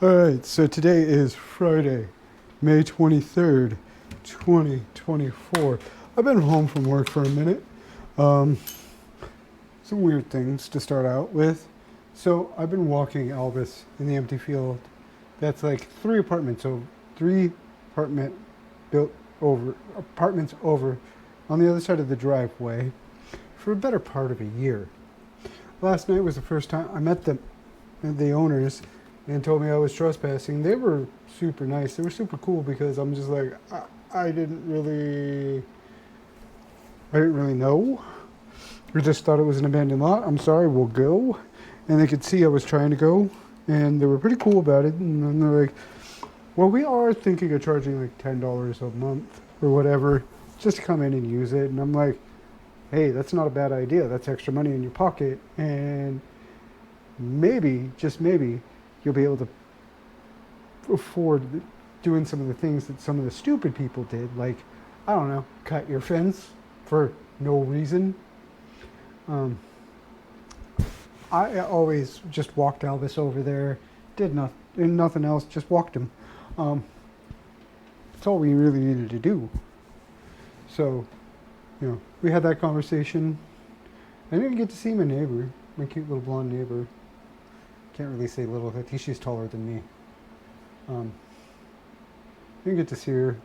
Alright, so today is Friday, May 23rd, 2024. I've been home from work for a minute. Um, some weird things to start out with. So I've been walking Elvis in the empty field. That's like three apartment built over apartments over on the other side of the driveway for a better part of a year. Last night was the first time I met the owners, and told me I was trespassing. They were super nice. They were super cool because I'm just like I didn't really know. We just thought it was an abandoned lot. I'm sorry, we'll go. And they could see I was trying to go, and they were pretty cool about it. And then they're like, "Well, we are thinking of charging like $10 a month or whatever, just to come in and use it." And I'm like, "Hey, that's not a bad idea. That's extra money in your pocket, and maybe, just maybe, you'll be able to afford doing some of the things that some of the stupid people did, like, I don't know, cut your fence for no reason." Um, I always just walked Elvis over there, did nothing else, just walked him. Um, that's all we really needed to do. So, we had that conversation. I didn't get to see my neighbor, my cute little blonde neighbor. Can't really say little. I think she's taller than me. Um, didn't get to see her,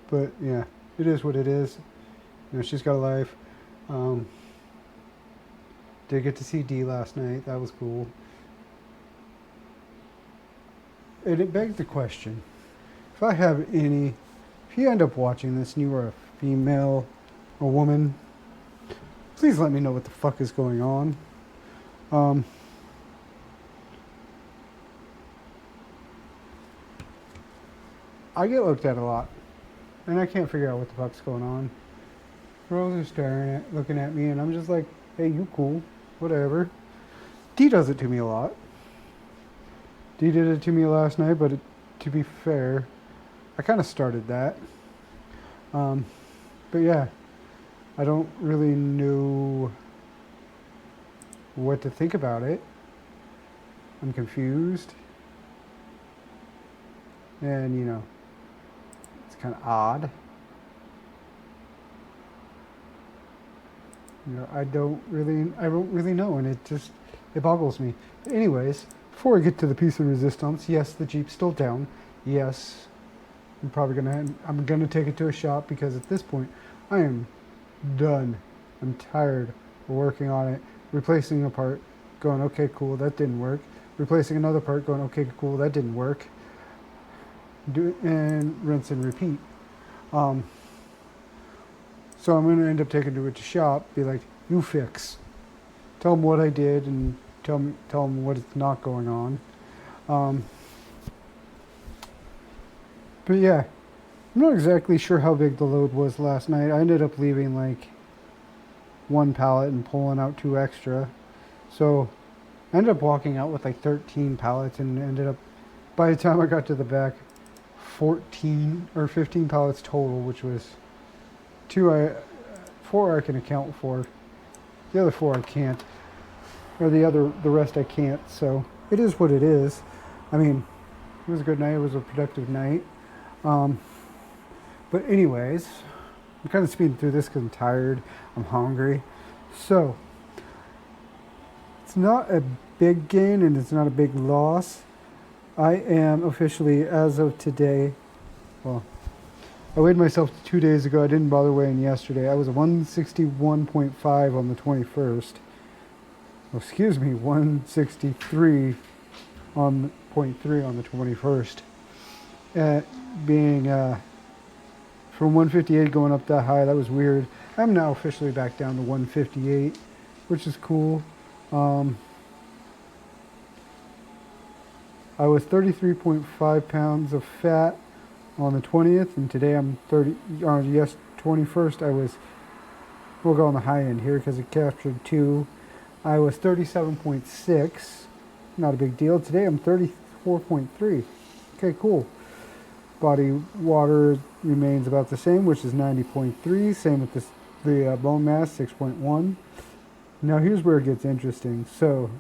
but yeah, it is what it is. She's got a life. Um, did get to see Dee last night. That was cool. And it begged the question: if you end up watching this and you are a female, a woman, please let me know what the fuck is going on. Um, I get looked at a lot, and I can't figure out what the fuck's going on. Girls are looking at me, and I'm just like, "Hey, you cool, whatever." Dee does it to me a lot. Dee did it to me last night, but to be fair, I kind of started that. Um, but yeah, I don't really know what to think about it. I'm confused, and it's kind of odd. I don't really know, and it boggles me. Anyways, before I get to the piece of resistance, yes, the Jeep's still down. Yes, I'm gonna take it to a shop because at this point, I am done. I'm tired of working on it, replacing a part, going, okay, cool, that didn't work. Replacing another part, going, okay, cool, that didn't work. And rinse and repeat. Um, So I'm going to end up taking it to a shop, be like, "You fix." Tell them what I did and tell them what is not going on. Um, but yeah, I'm not exactly sure how big the load was last night. I ended up leaving like one pallet and pulling out two extra. So I ended up walking out with like 13 pallets and ended up, by the time I got to the back, 14 or 15 pallets total, which was four I can account for. The other four I can't, or the rest I can't. So it is what it is. I mean, it was a good night. It was a productive night. Um, but anyways, I'm kind of speeding through this because I'm tired. I'm hungry. So it's not a big gain and it's not a big loss. I am officially, as of today, well, I weighed myself 2 days ago. I didn't bother weighing yesterday. I was 161.5 on the 21st. Oh, excuse me, 163 on .3 on the 21st. Being from 158 going up that high, that was weird. I'm now officially back down to 158, which is cool. I was 33.5 pounds of fat on the 20th, and today I'm 21st, we'll go on the high end here because it captured 2. I was 37.6, not a big deal. Today I'm 34.3. Okay, cool. Body water remains about the same, which is 90.3. Same with the bone mass, 6.1. Now here's where it gets interesting. So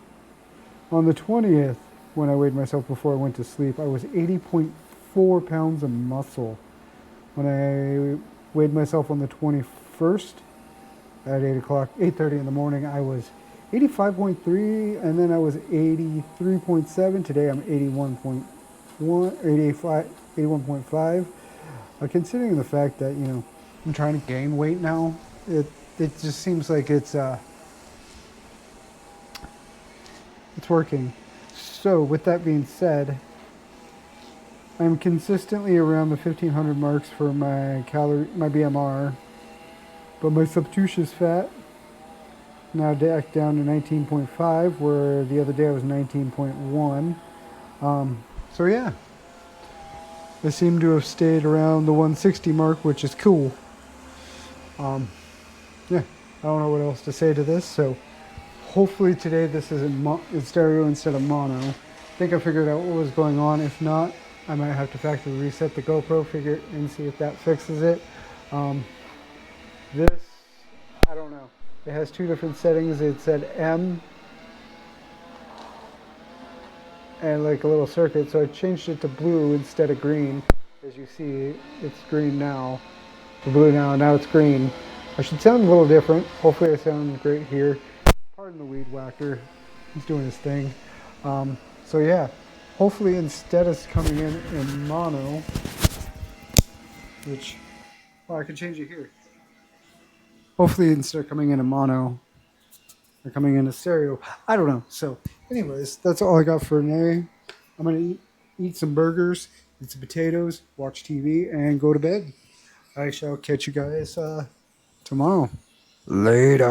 on the 20th, when I weighed myself before I went to sleep. I was 80.4 pounds of muscle. When I weighed myself on the 21st at 8 o'clock, 8:30 in the morning, I was 85.3, and then I was 83.7. Today I'm 81.1, 85, 81.5. Considering the fact that, I'm trying to gain weight now, it just seems like it's working. So with that being said, I'm consistently around the 1500 marks for my BMR, but my subcutaneous fat now back down to 19.5, where the other day I was 19.1. So yeah, I seem to have stayed around the 160 mark, which is cool. Yeah, I don't know what else to say to this. So hopefully today this is in stereo instead of mono. I think I figured out what was going on. If not, I might have to factory reset the GoPro and see if that fixes it. This, I don't know. It has two different settings. It said M and like a little circuit, so I changed it to blue instead of green. As you see, it's green now. The blue now it's green. I should sound a little different. Hopefully I sound great here. Pardon the weed whacker. He's doing his thing. So yeah, hopefully instead of coming in mono, which, well, I can change it here. Hopefully instead of coming in a mono, they're coming in a stereo. I don't know. So anyways, that's all I got for today. I'm going to eat some burgers, eat some potatoes, watch TV, and go to bed. I shall catch you guys tomorrow. Later.